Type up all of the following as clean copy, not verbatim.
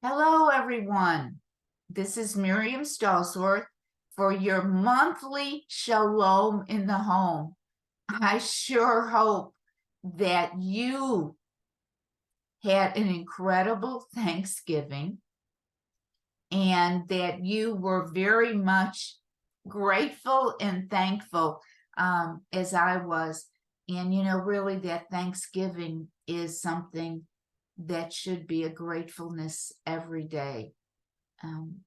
Hello, everyone. This is Miriam Stolzworth for your monthly Shalom in the Home. I sure hope that you had an incredible Thanksgiving and that you were very much grateful and thankful as I was. And, really, that Thanksgiving is something that should be a gratefulness every day. Um,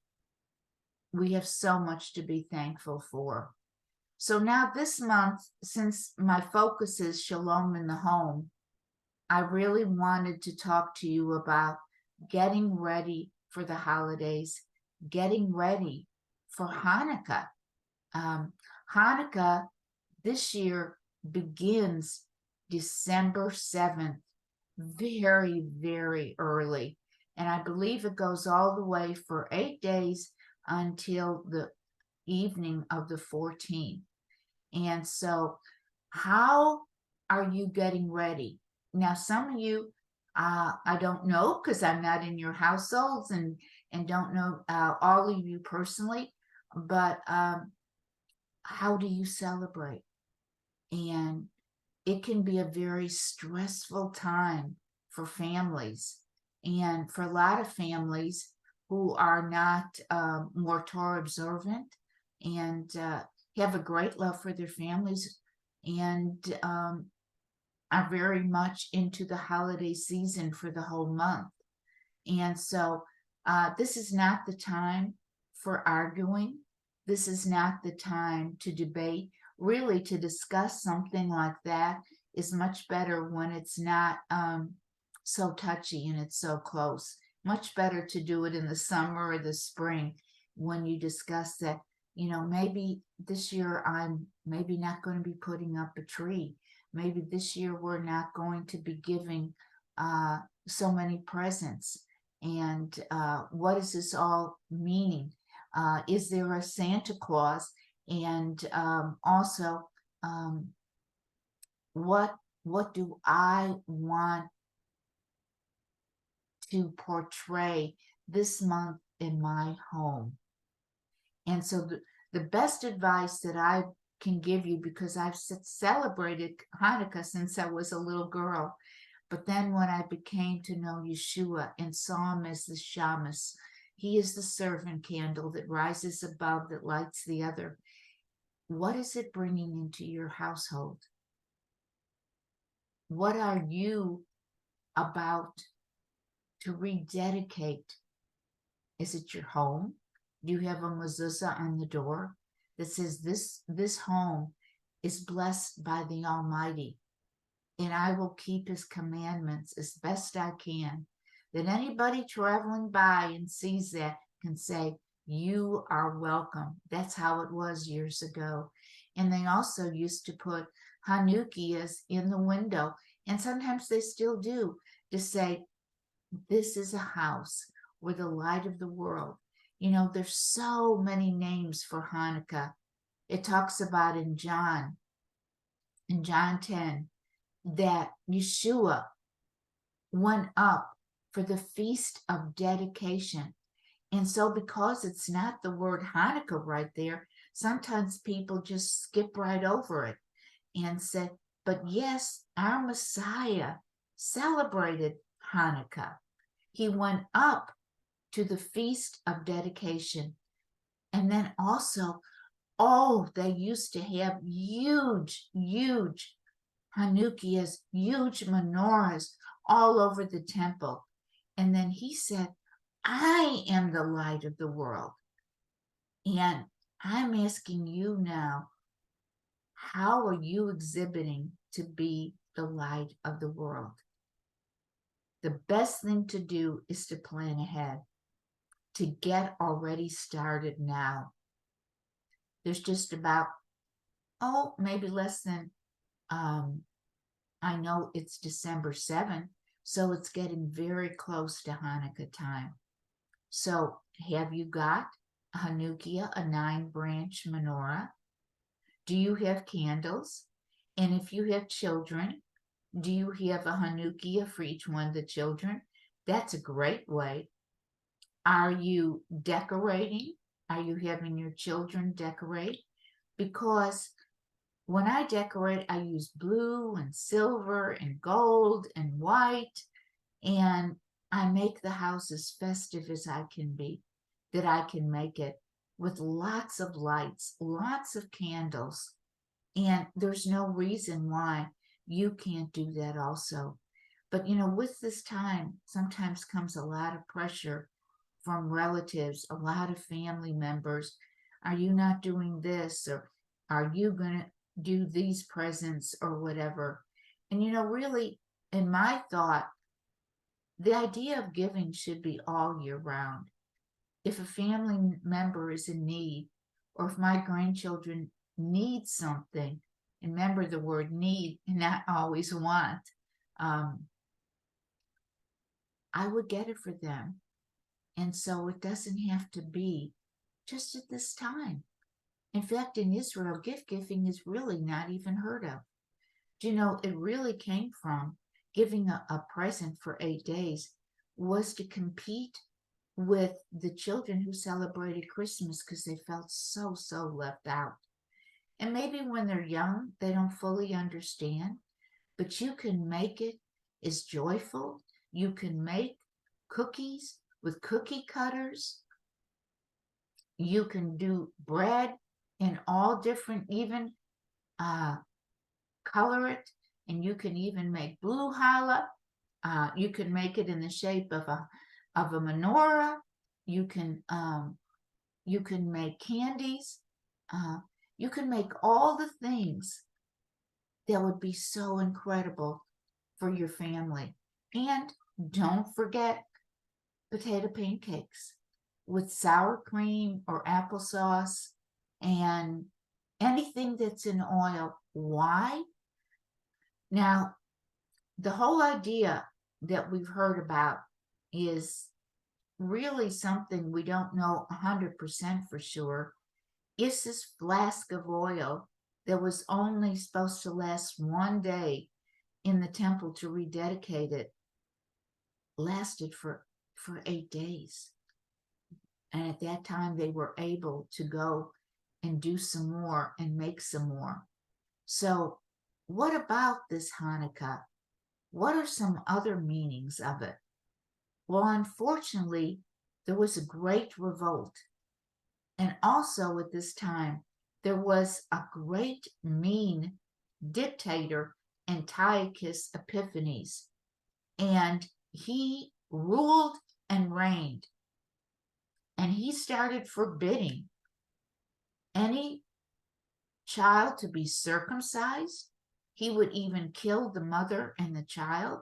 we have so much to be thankful for. So now this month, since my focus is Shalom in the home, I really wanted to talk to you about getting ready for the holidays, getting ready for Hanukkah. Um, Hanukkah this year begins December 7th, very, very early. And I believe it goes all the way for 8 days until the evening of the 14th. And so, how are you getting ready? Now, some of you, I don't know because I'm not in your households and don't know all of you personally, but how do you celebrate? And it can be a very stressful time for families. And for a lot of families who are not more Torah observant and have a great love for their families and are very much into the holiday season for the whole month. And so this is not the time for arguing. This is not the time to debate. Really, to discuss something like that is much better when it's not so touchy and it's so close. Much better to do it in the summer or the spring when you discuss that, maybe this year I'm maybe not going to be putting up a tree. Maybe this year we're not going to be giving so many presents. And what is this all meaning? Is there a Santa Claus? And also, um, what do I want to portray this month in my home? And so the best advice that I can give you, because I've celebrated Hanukkah since I was a little girl, but then when I became to know Yeshua and saw him as the Shamus, he is the servant candle that rises above, that lights the other. What is it bringing into your household? What are you about to rededicate? Is it your home? Do you have a mezuzah on the door that says this home is blessed by the Almighty, and I will keep his commandments as best I can? That anybody traveling by and sees that can say, you are welcome. That's how it was years ago. And they also used to put Hanukkahs in the window, and sometimes they still do, to say, this is a house where the light of the world. There's so many names for Hanukkah. It talks about in John 10, that Yeshua went up for the feast of dedication. And so, because it's not the word Hanukkah right there, sometimes people just skip right over it and say, but yes, our Messiah celebrated Hanukkah. He went up to the feast of dedication. And then also, they used to have huge, huge Hanukkahs, huge menorahs all over the temple. And then he said, I am the light of the world. And I'm asking you now, how are you exhibiting to be the light of the world? The best thing to do is to plan ahead, to get already started now. There's just about, maybe less than, I know it's December 7th, so it's getting very close to Hanukkah time. So have you got a Hanukkah, a 9-branch menorah? Do you have candles? And if you have children, do you have a Hanukkah for each one of the children? That's a great way Are you decorating? Are you having your children decorate? Because when I decorate, I use blue and silver and gold and white, and I make the house as festive as I can be, that I can make it with lots of lights, lots of candles. And there's no reason why you can't do that also. But with this time, sometimes comes a lot of pressure from relatives, a lot of family members. Are you not doing this? Or are you going to do these presents or whatever? And really, in my thought, the idea of giving should be all year round. If a family member is in need, or if my grandchildren need something, and remember the word need and not always want, um, I would get it for them. And so it doesn't have to be just at this time. In fact, in Israel, gift giving is really not even heard of. Do you know, it really came from giving a present for 8 days was to compete with the children who celebrated Christmas because they felt so, so left out. And maybe when they're young, they don't fully understand, but you can make it as joyful. You can make cookies with cookie cutters. You can do bread in all different, even color it, and you can even make blue challah. You can make it in the shape of a menorah. You can make candies. You can make all the things that would be so incredible for your family. And don't forget potato pancakes with sour cream or applesauce and anything that's in oil. Why? Now, the whole idea that we've heard about is really something we don't know 100% for sure. Is this flask of oil that was only supposed to last one day in the temple to rededicate it lasted for 8 days? And at that time, they were able to go and do some more and make some more. So, what about this Hanukkah? What are some other meanings of it? Well, unfortunately, there was a great revolt. And also at this time, there was a great mean dictator, Antiochus Epiphanes, and he ruled and reigned. And he started forbidding any child to be circumcised. He would even kill the mother and the child,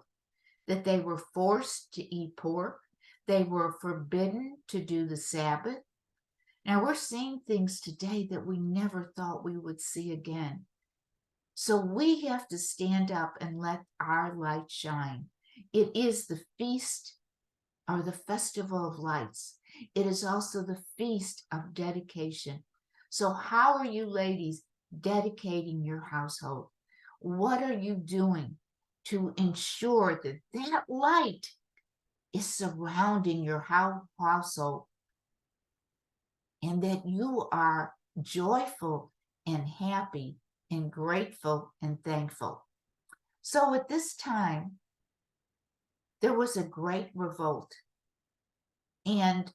that they were forced to eat pork. They were forbidden to do the Sabbath. Now we're seeing things today that we never thought we would see again. So we have to stand up and let our light shine. It is the feast or the festival of lights. It is also the feast of dedication. So how are you ladies dedicating your household? What are you doing to ensure that that light is surrounding your household and that you are joyful and happy and grateful and thankful? So at this time, there was a great revolt, and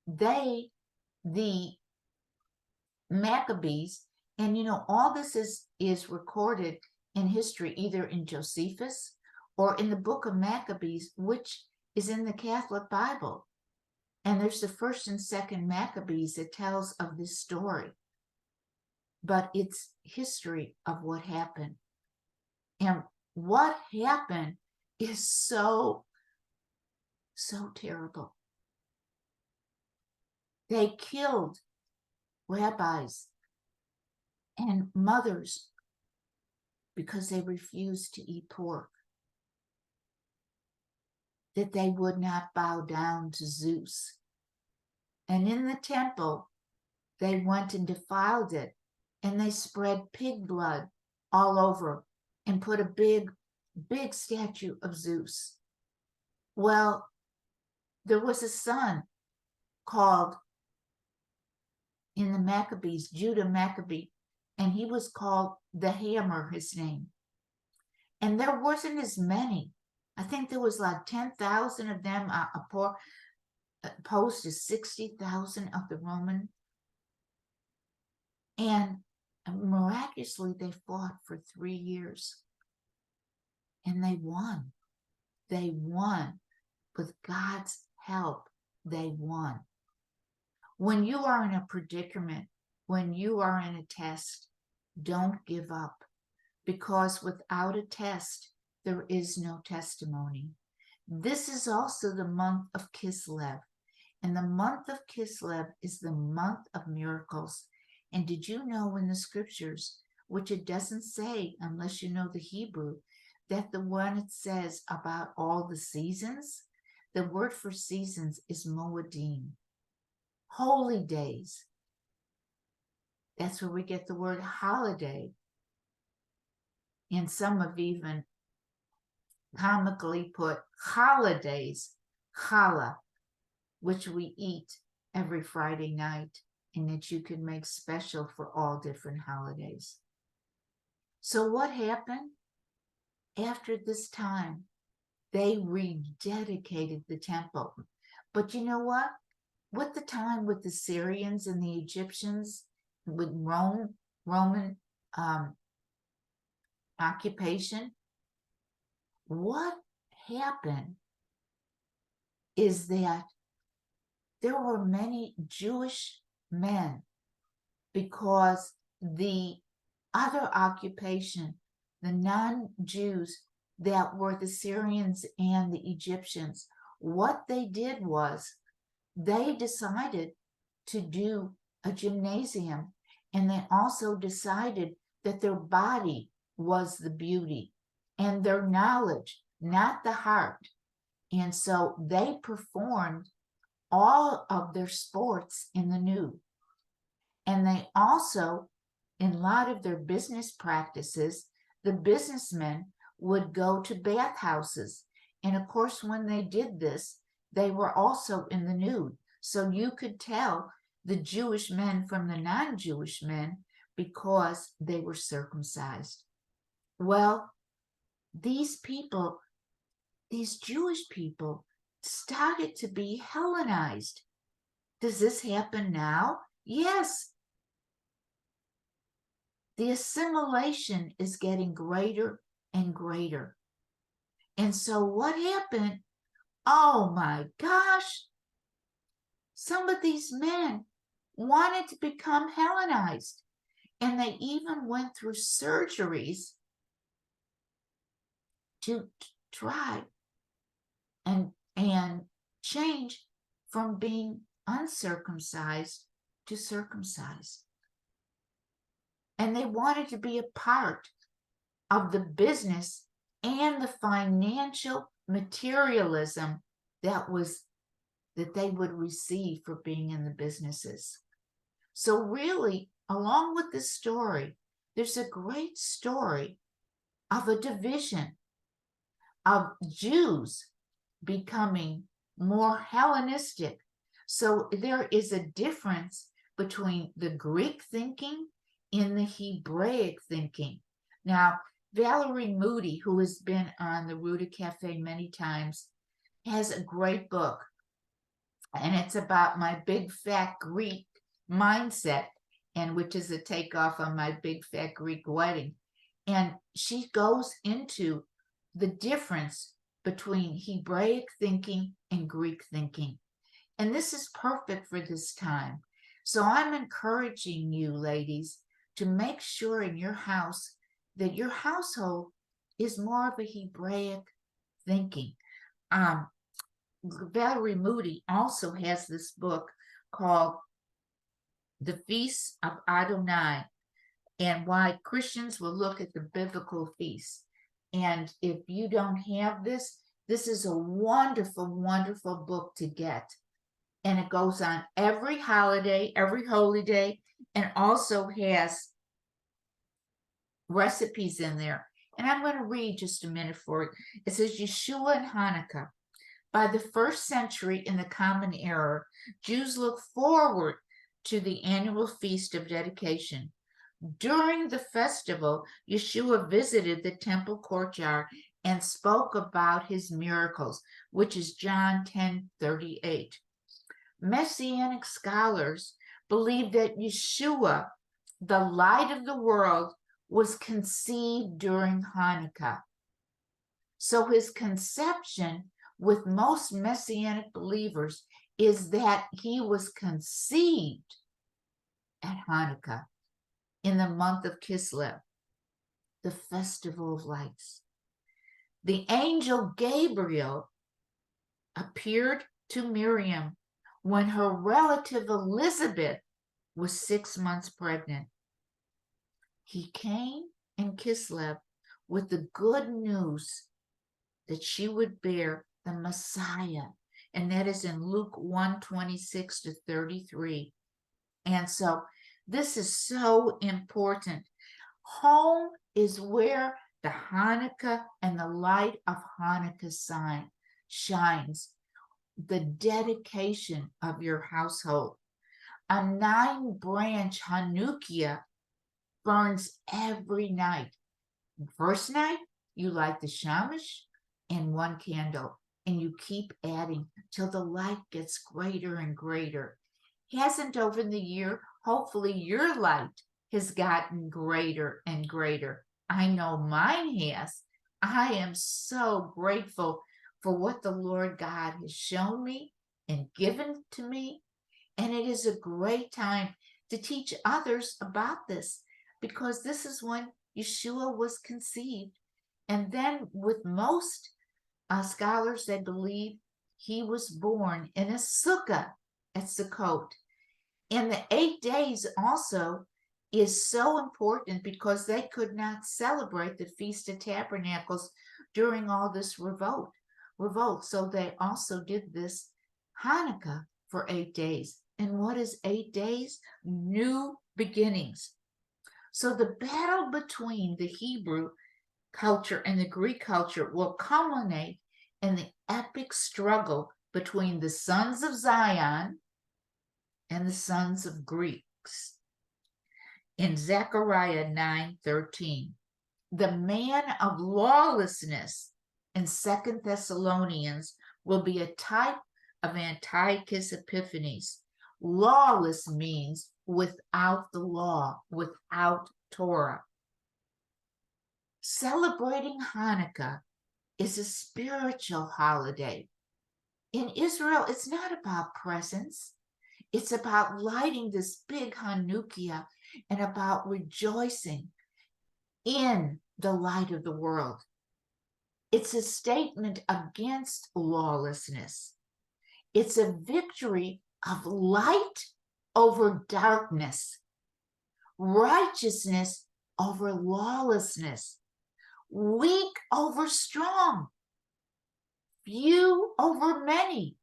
the Maccabees, and all this is recorded in history, either in Josephus or in the book of Maccabees, which is in the Catholic Bible. And there's the first and second Maccabees that tells of this story. But it's history of what happened. And what happened is so, so terrible. They killed rabbis and mothers because they refused to eat pork, that they would not bow down to Zeus. And in the temple, they went and defiled it, and they spread pig blood all over and put a big, big statue of Zeus. Well, There was a son called in the Maccabees, Judah Maccabee, and he was called the Hammer, his name. And there wasn't as many. I think there was like 10,000 of them opposed to 60,000 of the Roman. And miraculously, they fought for 3 years. And they won. They won. With God's help, they won. When you are in a predicament, when you are in a test, don't give up, because without a test, there is no testimony. This is also the month of Kislev, and the month of Kislev is the month of miracles. And did you know in the scriptures, which it doesn't say unless you know the Hebrew, that the one it says about all the seasons, the word for seasons is Moedim, holy days. That's where we get the word holiday. And some have even comically put holidays, challah, which we eat every Friday night, and that you can make special for all different holidays. So what happened? After this time, they rededicated the temple. But you know what? With the time with the Syrians and the Egyptians, with Roman occupation, what happened is that there were many Jewish men, because the other occupation, the non-Jews that were the Syrians and the Egyptians, what they did was they decided to do a gymnasium, and they also decided that their body was the beauty and their knowledge, not the heart. And so they performed all of their sports in the nude. And they also, in a lot of their business practices, the businessmen would go to bathhouses. And of course, when they did this, they were also in the nude. So you could tell the Jewish men from the non-Jewish men because they were circumcised. Well, these people, these Jewish people, started to be Hellenized. Does this happen now? Yes. The assimilation is getting greater and greater. And so what happened? Oh my gosh. Some of these men wanted to become Hellenized, and they even went through surgeries to try and change from being uncircumcised to circumcised. And they wanted to be a part of the business and the financial materialism that they would receive for being in the businesses. So really, along with this story, there's a great story of a division of Jews becoming more Hellenistic. So there is a difference between the Greek thinking and the Hebraic thinking. Now, Valerie Moody, who has been on the Ruta Cafe many times, has a great book, and it's about my big fat Greek mindset, and which is a takeoff on my big fat Greek wedding. And she goes into the difference between Hebraic thinking and Greek thinking. And this is perfect for this time. So I'm encouraging you, ladies, to make sure in your house that your household is more of a Hebraic thinking. Valerie Moody also has this book called The Feast of Adonai, and why Christians will look at the biblical feasts. And if you don't have this, this is a wonderful, wonderful book to get. And it goes on every holiday, every holy day, and also has recipes in there. And I'm going to read just a minute for it. It says Yeshua and Hanukkah. By the first century in the Common Era, Jews looked forward to the annual Feast of Dedication. During the festival, Yeshua visited the temple courtyard and spoke about his miracles, which is John 10:38. Messianic scholars believe that Yeshua, the light of the world, was conceived during Hanukkah. So his conception with most Messianic believers is that he was conceived at Hanukkah in the month of Kislev, the festival of lights. The angel Gabriel appeared to Miriam when her relative Elizabeth was 6 months pregnant. He came in Kislev with the good news that she would bear the Messiah, and that is in Luke 1:26-33. And so this is so important. Home is where the Hanukkah and the light of Hanukkah shines. The dedication of your household. A 9-branch Hanukkah burns every night. First night, you light the shamash and 1 candle, and you keep adding till the light gets greater and greater. Hasn't over the year, hopefully your light has gotten greater and greater. I know mine has. I am so grateful for what the Lord God has shown me and given to me. And it is a great time to teach others about this, because this is when Yeshua was conceived. And then with most scholars, they believe he was born in a sukkah at Sukkot. And the 8 days also is so important because they could not celebrate the Feast of Tabernacles during all this revolt. So they also did this Hanukkah for 8 days. And what is 8 days? New beginnings. So the battle between the Hebrew culture and the Greek culture will culminate in the epic struggle between the sons of Zion and the sons of Greeks. In Zechariah 9:13, the man of lawlessness in 2 Thessalonians will be a type of Antiochus Epiphanes. Lawless means without the law, without Torah. Celebrating Hanukkah is a spiritual holiday. In Israel, it's not about presents. It's about lighting this big Hanukkah and about rejoicing in the light of the world. It's a statement against lawlessness. It's a victory of light over darkness, righteousness over lawlessness, weak over strong, few over many,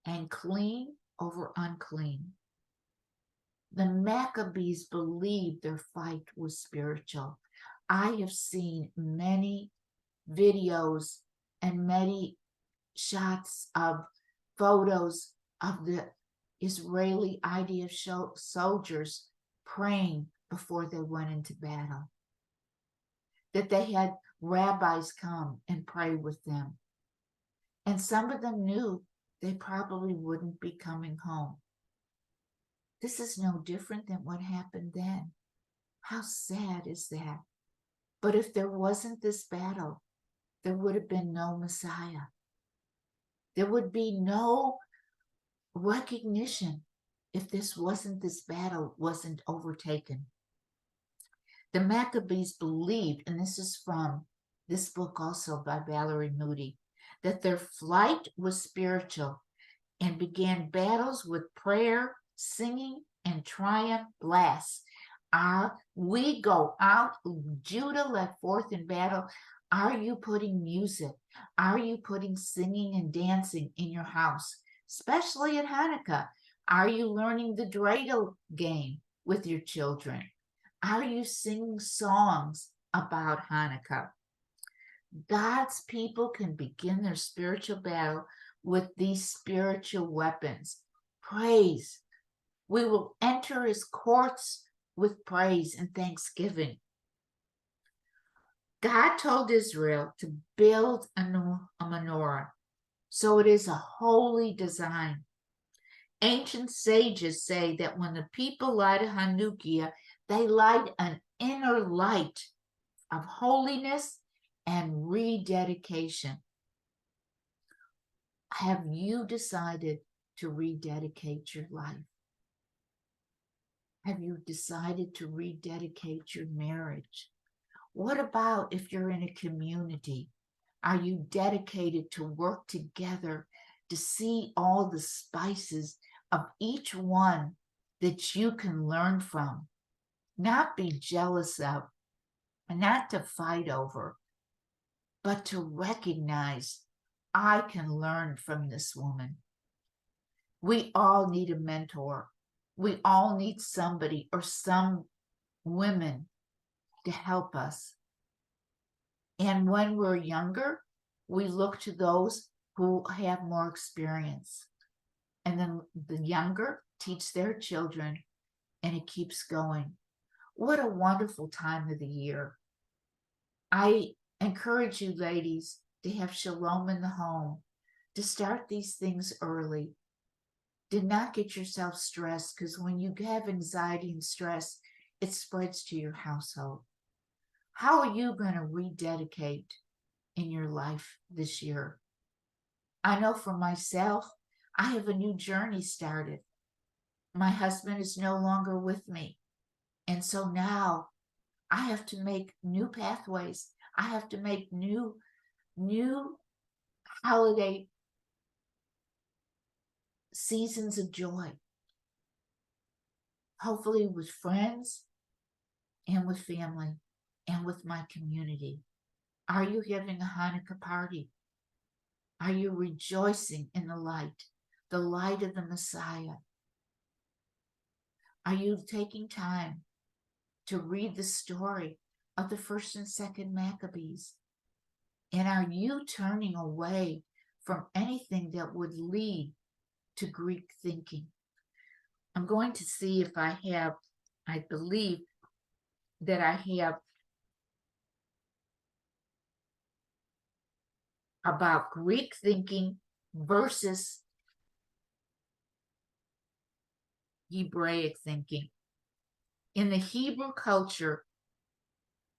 and clean over unclean. The Maccabees believed their fight was spiritual. I have seen many videos and many shots of photos of the Israeli IDF soldiers praying before they went into battle. That they had rabbis come and pray with them. And some of them knew they probably wouldn't be coming home. This is no different than what happened then. How sad is that? But if there wasn't this battle, there would have been no Messiah. There would be no recognition if this battle wasn't overtaken. The Maccabees believed, and this is from this book also by Valerie Moody, that their flight was spiritual and began battles with prayer, singing, and triumph blasts. We go out, Judah led forth in battle. Are you putting music? Are you putting singing and dancing in your house? Especially at Hanukkah. Are you learning the dreidel game with your children? Are you singing songs about Hanukkah? God's people can begin their spiritual battle with these spiritual weapons. Praise. We will enter his courts with praise and thanksgiving. God told Israel to build a menorah, so it is a holy design. Ancient sages say that when the people light a Hanukkah, they light an inner light of holiness and rededication. Have you decided to rededicate your life? Have you decided to rededicate your marriage? What about if you're in a community? Are you dedicated to work together to see all the spices of each one that you can learn from, not be jealous of, and not to fight over, but to recognize I can learn from this woman. We all need a mentor. We all need somebody or some women to help us. And when we're younger, we look to those who have more experience. And then the younger teach their children, and it keeps going. What a wonderful time of the year. I encourage you, ladies, to have shalom in the home, to start these things early. Do not get yourself stressed, because when you have anxiety and stress, it spreads to your household. How are you going to rededicate in your life this year? I know for myself, I have a new journey started. My husband is no longer with me. And so now I have to make new pathways. I have to make new holiday seasons of joy. Hopefully with friends and with family and with my community. Are you having a Hanukkah party? Are you rejoicing in the light of the Messiah? Are you taking time to read the story of the first and second Maccabees? And are you turning away from anything that would lead to Greek thinking? I'm going to see if I believe that I have about Greek thinking versus Hebraic thinking. In the Hebrew culture,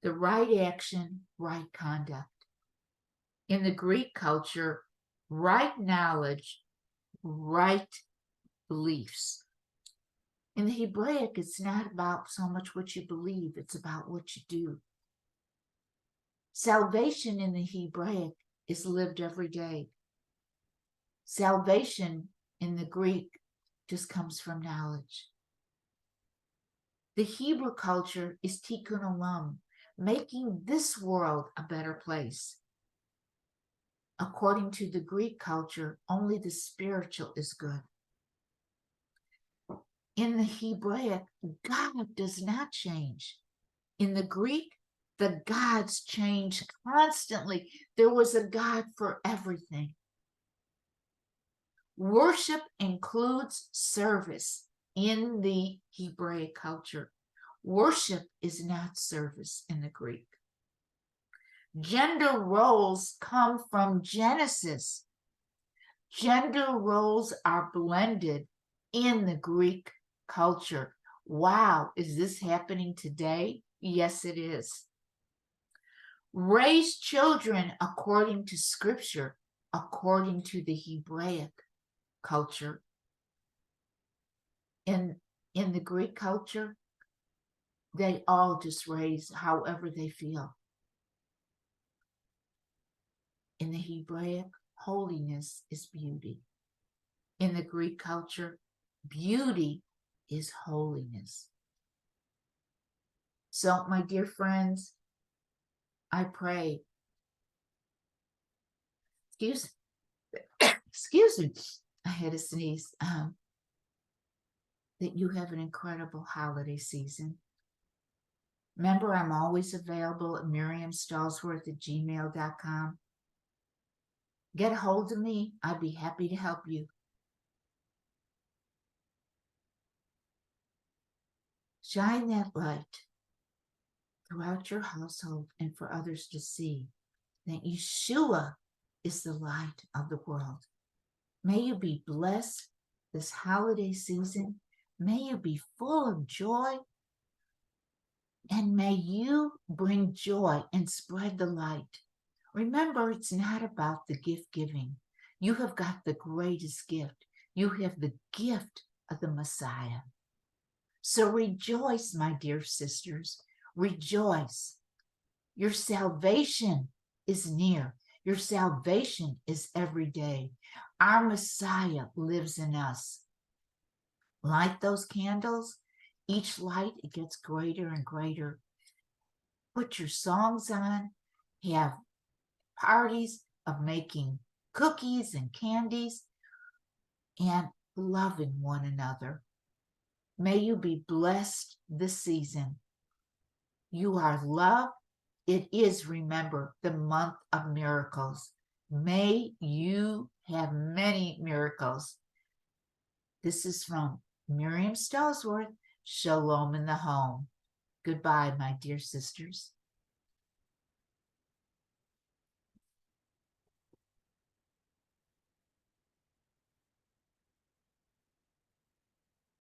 the right action, right conduct. In the Greek culture, right knowledge, right beliefs. In the Hebraic, it's not about so much what you believe, it's about what you do. Salvation in the Hebraic is lived every day. Salvation in the Greek just comes from knowledge. The Hebrew culture is tikkun olam, making this world a better place. According to the Greek culture, only the spiritual is good. In the Hebraic, God does not change. In the Greek, the gods change constantly. There was a God for everything. Worship includes service in the Hebraic culture. Worship is not service in the Greek. Gender roles come from Genesis. Gender roles are blended in the Greek culture. Wow, is this happening today? Yes, it is. Raise children according to scripture, according to the Hebraic culture. In the Greek culture, they all just raise however they feel. In the Hebraic, holiness is beauty. In the Greek culture, beauty is holiness. So, my dear friends, I pray, excuse me, I had a sneeze, that you have an incredible holiday season. Remember, I'm always available at miriamstallsworth@gmail.com. Get a hold of me. I'd be happy to help you. Shine that light throughout your household and for others to see that Yeshua is the light of the world. May you be blessed this holiday season. May you be full of joy. And may you bring joy and spread the light. Remember, it's not about the gift giving. You have got the greatest gift. You have the gift of the Messiah. So rejoice, my dear sisters. Rejoice. Your salvation is near. Your salvation is every day. Our Messiah lives in us. Light those candles. Each light, it gets greater and greater. Put your songs on. Have parties of making cookies and candies and loving one another. May you be blessed this season. You are loved. It is, remember, the month of miracles. May you have many miracles. This is from Miriam Stallsworth, Shalom in the Home. Goodbye, my dear sisters.